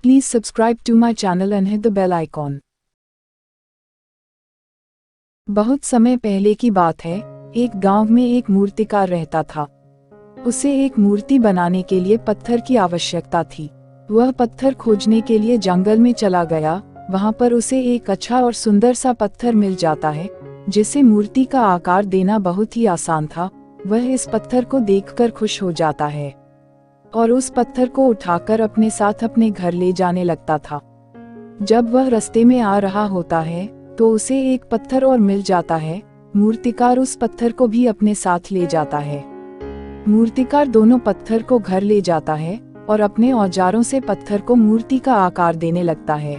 Please subscribe to my channel and hit the bell icon. बहुत समय पहले की बात है, एक गांव में एक मूर्तिकार रहता था। उसे एक मूर्ति बनाने के लिए पत्थर की आवश्यकता थी। वह पत्थर खोजने के लिए जंगल में चला गया। वहां पर उसे एक अच्छा और सुंदर सा पत्थर मिल जाता है, जिसे मूर्ति का आकार देना बहुत ही आसान था। वह इस पत्थर को देखकर खुश हो जाता है और उस पत्थर को उठाकर अपने साथ अपने घर ले जाने लगता था। जब वह रास्ते में आ रहा होता है तो उसे एक पत्थर और मिल जाता है। मूर्तिकार उस पत्थर को भी अपने साथ ले जाता है। मूर्तिकार दोनों पत्थर को घर ले जाता है और अपने औजारों से पत्थर को मूर्ति का आकार देने लगता है।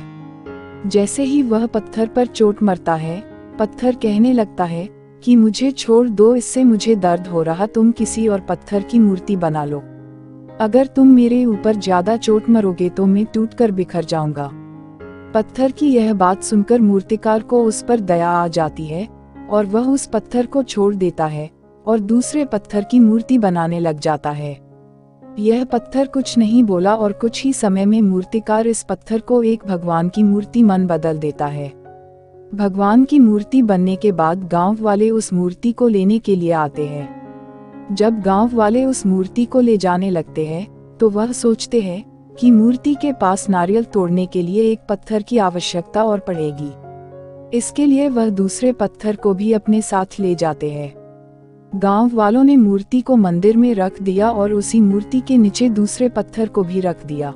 जैसे ही वह पत्थर पर चोट मरता है, पत्थर कहने लगता है कि मुझे छोड़ दो, इससे मुझे दर्द हो रहा, तुम किसी और पत्थर की मूर्ति बना लो। अगर तुम मेरे ऊपर ज्यादा चोट मरोगे तो मैं टूटकर बिखर जाऊंगा। पत्थर की यह बात सुनकर मूर्तिकार को उस पर दया आ जाती है और वह उस पत्थर को छोड़ देता है और दूसरे पत्थर की मूर्ति बनाने लग जाता है। यह पत्थर कुछ नहीं बोला और कुछ ही समय में मूर्तिकार इस पत्थर को एक भगवान की मूर्ति मन बदल देता है। भगवान की मूर्ति बनने के बाद गांव वाले उस मूर्ति को लेने के लिए आते हैं। जब गांव वाले उस मूर्ति को ले जाने लगते हैं तो वह सोचते हैं कि मूर्ति के पास नारियल तोड़ने के लिए एक पत्थर की आवश्यकता और पड़ेगी। इसके लिए वह दूसरे पत्थर को भी अपने साथ ले जाते हैं। गांव वालों ने मूर्ति को मंदिर में रख दिया और उसी मूर्ति के नीचे दूसरे पत्थर को भी रख दिया।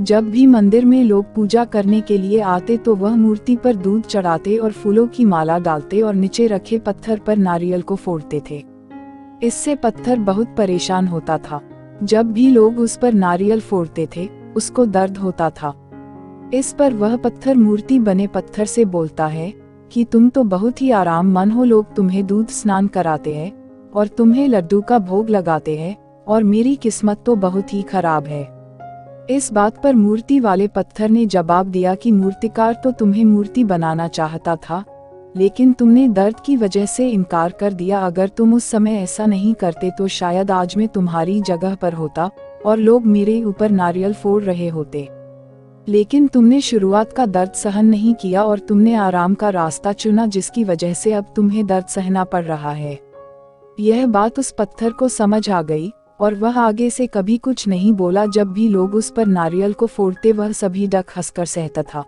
जब भी मंदिर में लोग पूजा करने के लिए आते तो वह मूर्ति पर दूध चढ़ाते और फूलों की माला डालते और नीचे रखे पत्थर पर नारियल को फोड़ते थे। इससे पत्थर बहुत परेशान होता था। जब भी लोग उस पर नारियल फोड़ते थे, उसको दर्द होता था। इस पर वह पत्थर मूर्ति बने पत्थर से बोलता है कि तुम तो बहुत ही आराम मन हो, लोग तुम्हें दूध स्नान कराते हैं और तुम्हें लड्डू का भोग लगाते हैं और मेरी किस्मत तो बहुत ही खराब है। इस बात पर मूर्ति वाले पत्थर ने जवाब दिया कि मूर्तिकार तो तुम्हें मूर्ति बनाना चाहता था, लेकिन तुमने दर्द की वजह से इनकार कर दिया। अगर तुम उस समय ऐसा नहीं करते तो शायद आज मैं तुम्हारी जगह पर होता और लोग मेरे ऊपर नारियल फोड़ रहे होते। लेकिन तुमने शुरुआत का दर्द सहन नहीं किया और तुमने आराम का रास्ता चुना, जिसकी वजह से अब तुम्हें दर्द सहना पड़ रहा है। यह बात उस पत्थर को समझ आ गई और वह आगे से कभी कुछ नहीं बोला। जब भी लोग उस पर नारियल को फोड़ते वह सभी डक हंसकर सहता था।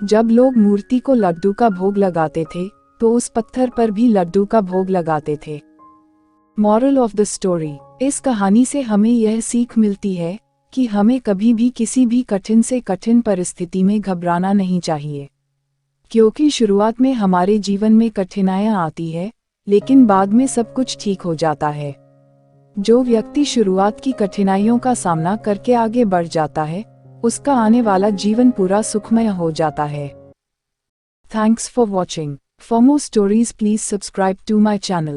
जब लोग मूर्ति को लड्डू का भोग लगाते थे तो उस पत्थर पर भी लड्डू का भोग लगाते थे। मॉरल ऑफ द स्टोरी, इस कहानी से हमें यह सीख मिलती है कि हमें कभी भी किसी भी कठिन से कठिन परिस्थिति में घबराना नहीं चाहिए, क्योंकि शुरुआत में हमारे जीवन में कठिनाइयां आती है लेकिन बाद में सब कुछ ठीक हो जाता है। जो व्यक्ति शुरुआत की कठिनाइयों का सामना करके आगे बढ़ जाता है, उसका आने वाला जीवन पूरा सुखमय हो जाता है। Thanks for watching. For more stories please subscribe to my channel.